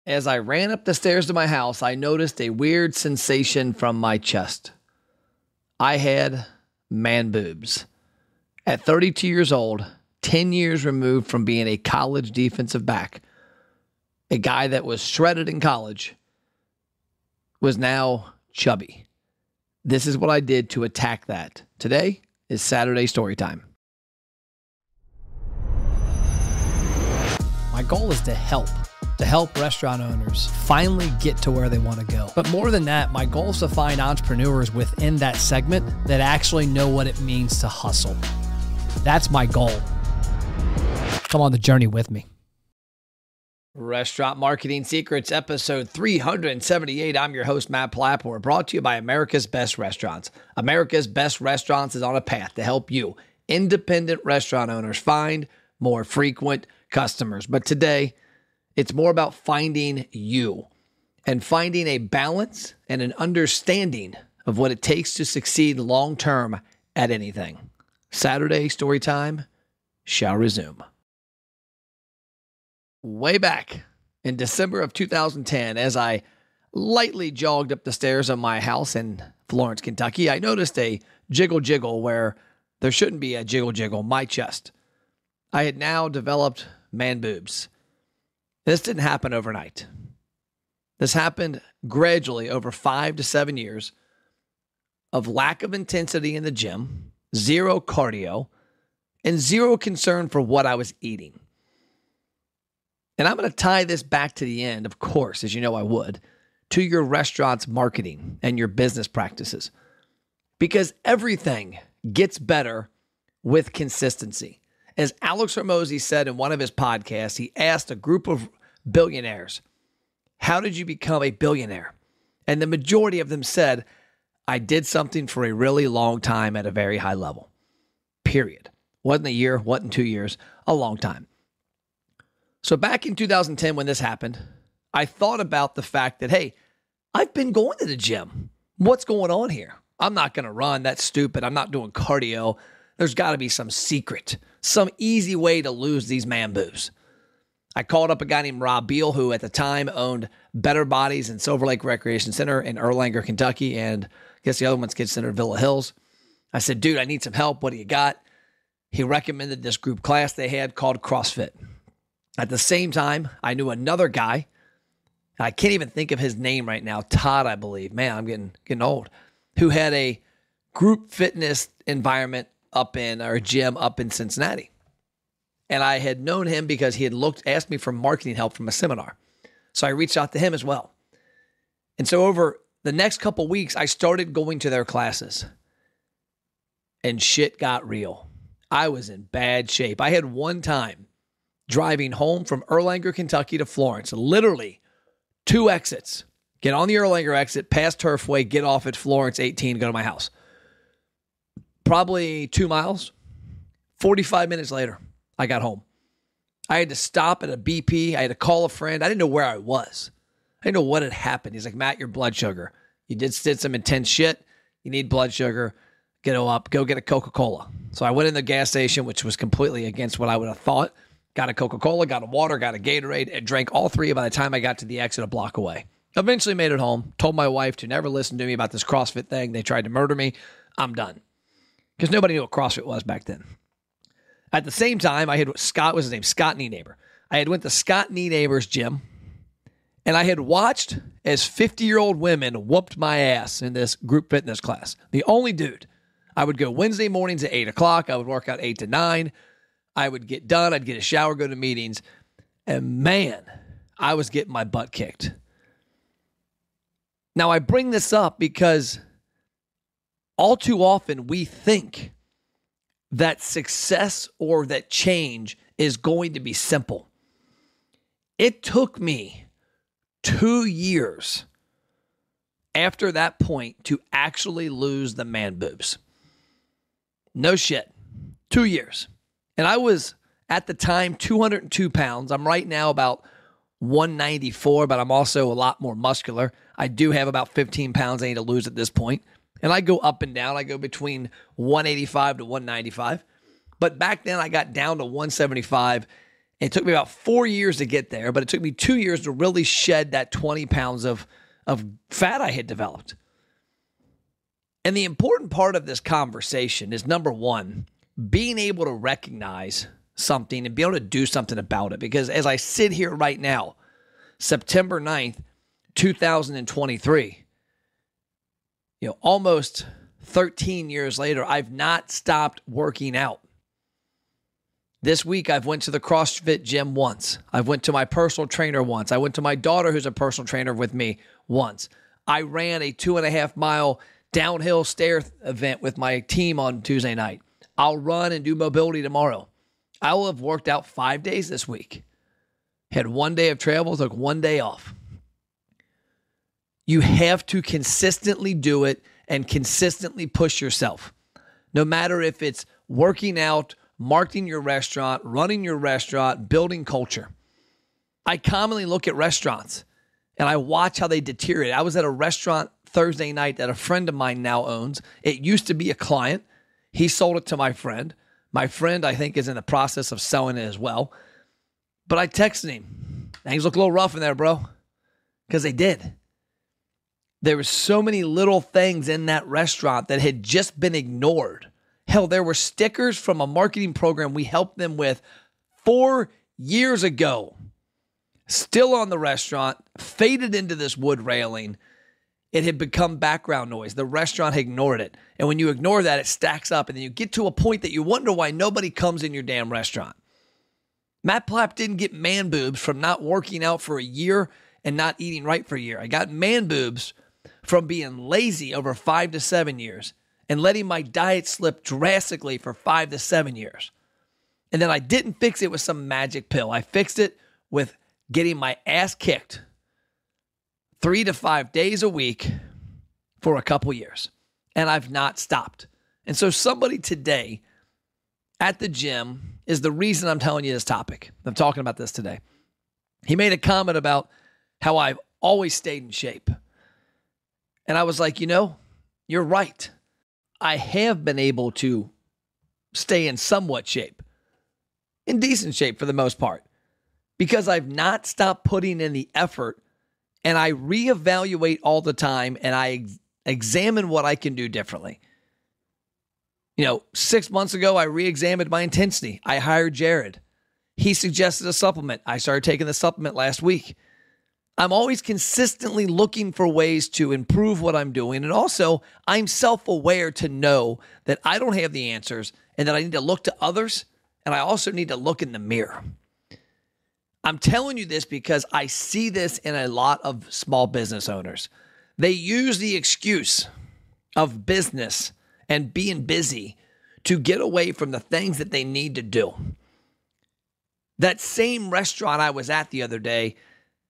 As I ran up the stairs to my house, I noticed a weird sensation from my chest. I had man boobs. At 32 years old, 10 years removed from being a college defensive back, a guy that was shredded in college was now chubby. This is what I did to attack that. Today is Saturday Story Time. My goal is to help restaurant owners finally get to where they want to go. But more than that, my goal is to find entrepreneurs within that segment that actually know what it means to hustle. That's my goal. Come on the journey with me. Restaurant Marketing Secrets, episode 378. I'm your host, Matt Plapp. We're brought to you by America's Best Restaurants. America's Best Restaurants is on a path to help you, independent restaurant owners, find more frequent customers. But today, it's more about finding you and finding a balance and an understanding of what it takes to succeed long-term at anything. Saturday Story Time shall resume. Way back in December of 2010, as I lightly jogged up the stairs of my house in Florence, Kentucky, I noticed a jiggle where there shouldn't be a jiggle, my chest. I had now developed man boobs. This didn't happen overnight. This happened gradually over 5 to 7 years of lack of intensity in the gym, zero cardio, and zero concern for what I was eating. And I'm going to tie this back to the end, of course, as you know I would, to your restaurant's marketing and your business practices. Because everything gets better with consistency. As Alex Hormozi said in one of his podcasts, he asked a group of billionaires, how did you become a billionaire? And the majority of them said, I did something for a really long time at a very high level. Period. Wasn't a year, wasn't 2 years, a long time. So back in 2010 when this happened, I thought about the fact that, hey, I've been going to the gym. What's going on here? I'm not going to run. That's stupid. I'm not doing cardio. There's got to be some secret, some easy way to lose these man boobs. I called up a guy named Rob Beal, who at the time owned Better Bodies and Silver Lake Recreation Center in Erlanger, Kentucky, and I guess the other one's considered Villa Hills. I said, dude, I need some help. What do you got? He recommended this group class they had called CrossFit. At the same time, I knew another guy. I can't even think of his name right now. Todd, I believe. Man, I'm getting old. Who had a group fitness environment gym up in Cincinnati. And I had known him because he had asked me for marketing help from a seminar. So I reached out to him as well. And so over the next couple weeks, I started going to their classes. And shit got real. I was in bad shape. I had one time driving home from Erlanger, Kentucky to Florence, literally 2 exits. Get on the Erlanger exit, pass Turfway, get off at Florence 18, go to my house. Probably 2 miles. 45 minutes later, I got home. I had to stop at a BP. I had to call a friend. I didn't know where I was. I didn't know what had happened. He's like, Matt, your blood sugar. You did some intense shit. You need blood sugar. Go get a Coca-Cola. So I went in the gas station, which was completely against what I would have thought. Got a Coca-Cola, got a water, got a Gatorade, and drank all 3 by the time I got to the exit a block away. Eventually made it home. Told my wife to never listen to me about this CrossFit thing. They tried to murder me. I'm done. Because nobody knew what CrossFit was back then. At the same time, I had Scott Nienaber. I had went to Scott Nienaber's gym, and I had watched as 50-year-old women whooped my ass in this group fitness class. The only dude. I would go Wednesday mornings at 8 o'clock. I would work out 8 to 9. I would get done. I'd get a shower, go to meetings. And man, I was getting my butt kicked. Now, I bring this up because all too often we think that success or that change is going to be simple. It took me 2 years after that point to actually lose the man boobs. No shit. 2 years. And I was, at the time, 202 pounds. I'm right now about 194, but I'm also a lot more muscular. I do have about 15 pounds I need to lose at this point. And I go up and down. I go between 185 to 195. But back then, I got down to 175 It took me about 4 years to get there, but it took me 2 years to really shed that 20 pounds of fat I had developed. And the important part of this conversation is, number one, being able to recognize something and be able to do something about it. Because as I sit here right now, September 9th, 2023, almost 13 years later, I've not stopped working out. This week, I've went to the CrossFit gym once. I went to my personal trainer once. I went to my daughter, who's a personal trainer with me, once. I ran a 2.5 mile downhill stair event with my team on Tuesday night. I'll run and do mobility tomorrow. I will have worked out 5 days this week. Had 1 day of travel, took 1 day off. You have to consistently do it and consistently push yourself. No matter if it's working out, marketing your restaurant, running your restaurant, building culture. I commonly look at restaurants and I watch how they deteriorate. I was at a restaurant Thursday night that a friend of mine now owns. It used to be a client. He sold it to my friend. My friend, I think, is in the process of selling it as well. But I texted him. Things look a little rough in there, bro. Because they did. There were so many little things in that restaurant that had just been ignored. Hell, there were stickers from a marketing program we helped them with 4 years ago. Still on the restaurant, faded into this wood railing. It had become background noise. The restaurant ignored it. And when you ignore that, it stacks up. And then you get to a point that you wonder why nobody comes in your damn restaurant. Matt Plapp didn't get man boobs from not working out for a year and not eating right for a year. I got man boobs from being lazy over 5 to 7 years and letting my diet slip drastically for 5 to 7 years. And then I didn't fix it with some magic pill. I fixed it with getting my ass kicked 3 to 5 days a week for a couple years. And I've not stopped. And so somebody today at the gym is the reason I'm telling you this topic. I'm talking about this today. He made a comment about how I've always stayed in shape. And I was like, you're right. I have been able to stay in somewhat shape, in decent shape for the most part, because I've not stopped putting in the effort, and I reevaluate all the time, and I examine what I can do differently. 6 months ago, I re-examined my intensity. I hired Jared. He suggested a supplement. I started taking the supplement last week. I'm always consistently looking for ways to improve what I'm doing. And also, I'm self-aware to know that I don't have the answers and that I need to look to others. And I also need to look in the mirror. I'm telling you this because I see this in a lot of small business owners. They use the excuse of business and being busy to get away from the things that they need to do. That same restaurant I was at the other day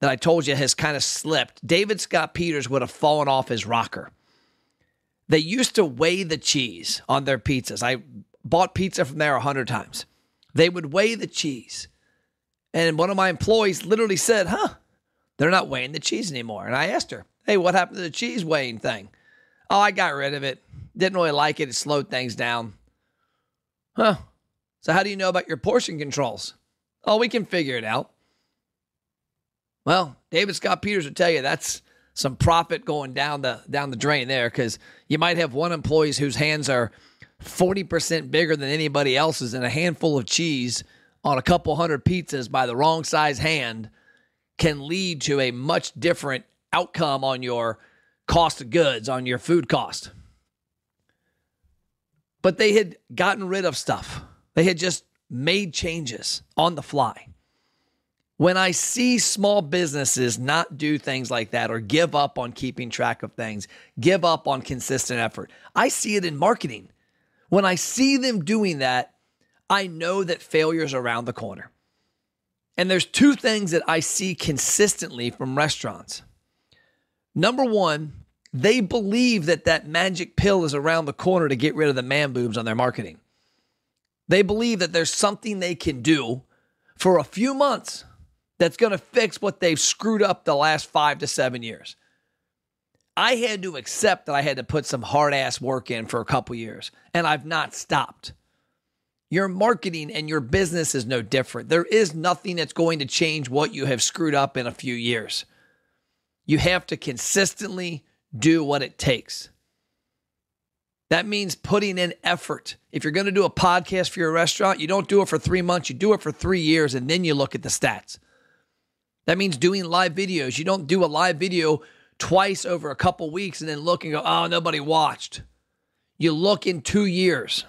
that I told you has kind of slipped. David Scott Peters would have fallen off his rocker. They used to weigh the cheese on their pizzas. I bought pizza from there 100 times. They would weigh the cheese. And one of my employees literally said, they're not weighing the cheese anymore. And I asked her, hey, what happened to the cheese weighing thing? Oh, I got rid of it. Didn't really like it. It slowed things down. So how do you know about your portion controls? Oh, we can figure it out. Well, David Scott Peters would tell you that's some profit going down the drain there, because you might have one employee whose hands are 40% bigger than anybody else's, and a handful of cheese on a couple hundred pizzas by the wrong size hand can lead to a much different outcome on your cost of goods, on your food cost. But they had gotten rid of stuff. They had just made changes on the fly. When I see small businesses not do things like that or give up on keeping track of things, give up on consistent effort, I see it in marketing. When I see them doing that, I know that failure is around the corner. And there's two things that I see consistently from restaurants. Number one, they believe that magic pill is around the corner to get rid of the man boobs on their marketing. They believe that there's something they can do for a few months that's going to fix what they've screwed up the last 5 to 7 years. I had to accept that I had to put some hard-ass work in for a couple years, and I've not stopped. Your marketing and your business is no different. There is nothing that's going to change what you have screwed up in a few years. You have to consistently do what it takes. That means putting in effort. If you're going to do a podcast for your restaurant, you don't do it for 3 months, you do it for 3 years, and then you look at the stats. That means doing live videos. You don't do a live video twice over a couple weeks and then look and go, oh, nobody watched. You look in 2 years.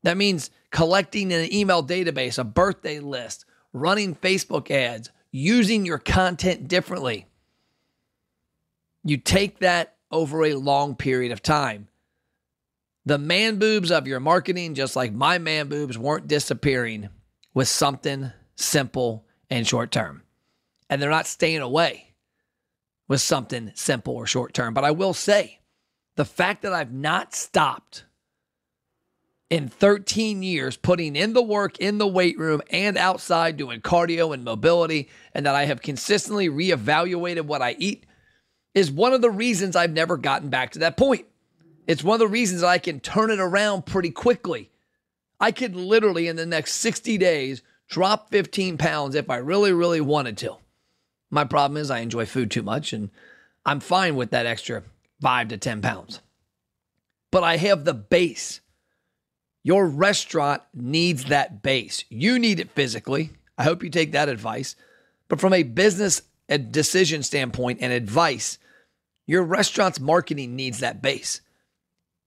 That means collecting an email database, a birthday list, running Facebook ads, using your content differently. You take that over a long period of time. The man boobs of your marketing, just like my man boobs, weren't disappearing with something simple and short term. And they're not staying away with something simple or short term. But I will say, the fact that I've not stopped in 13 years putting in the work in the weight room and outside doing cardio and mobility, and that I have consistently reevaluated what I eat, is one of the reasons I've never gotten back to that point. It's one of the reasons that I can turn it around pretty quickly. I could literally in the next 60 days drop 15 pounds if I really, really wanted to. My problem is I enjoy food too much, and I'm fine with that extra 5 to 10 pounds. But I have the base. Your restaurant needs that base. You need it physically. I hope you take that advice. But from a business decision standpoint and advice, your restaurant's marketing needs that base.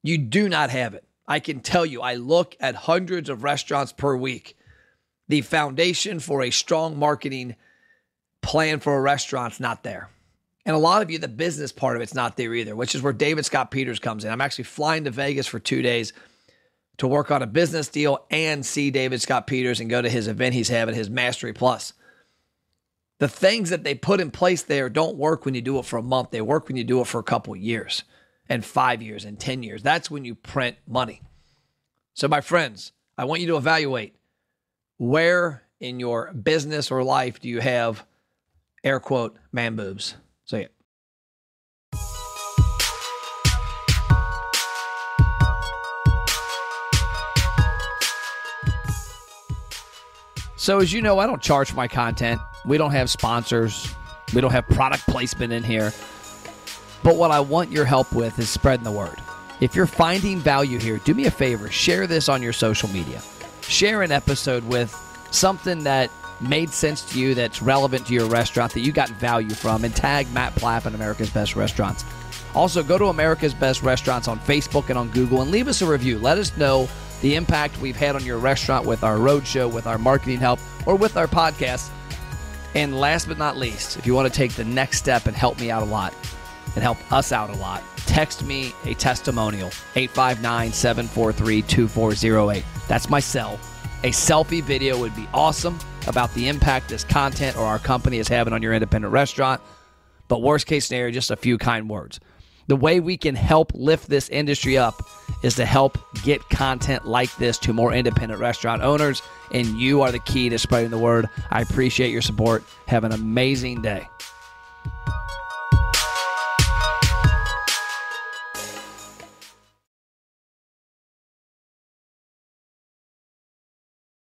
You do not have it. I can tell you, I look at hundreds of restaurants per week. The foundation for a strong marketing plan for a restaurant's not there. And a lot of you, the business part of it's not there either, which is where David Scott Peters comes in. I'm actually flying to Vegas for 2 days to work on a business deal and see David Scott Peters and go to his event he's having, his Mastery Plus. The things that they put in place there don't work when you do it for a month. They work when you do it for a couple of years and 5 years and 10 years. That's when you print money. So my friends, I want you to evaluate where in your business or life do you have, air quote, man boobs. Say it. So as you know, I don't charge for my content. We don't have sponsors. We don't have product placement in here. But what I want your help with is spreading the word. If you're finding value here, do me a favor. Share this on your social media. Share an episode with something that made sense to you, that's relevant to your restaurant, that you got value from, and tag Matt Plapp and America's Best Restaurants. Also, go to America's Best Restaurants on Facebook and on Google and leave us a review. Let us know the impact we've had on your restaurant with our roadshow, with our marketing help, or with our podcast. And last but not least, if you want to take the next step and help me out a lot and help us out a lot, text me a testimonial, 859-743-2408. That's my cell. A selfie video would be awesome about the impact this content or our company is having on your independent restaurant. But worst case scenario, just a few kind words. The way we can help lift this industry up is to help get content like this to more independent restaurant owners, and you are the key to spreading the word. I appreciate your support. Have an amazing day.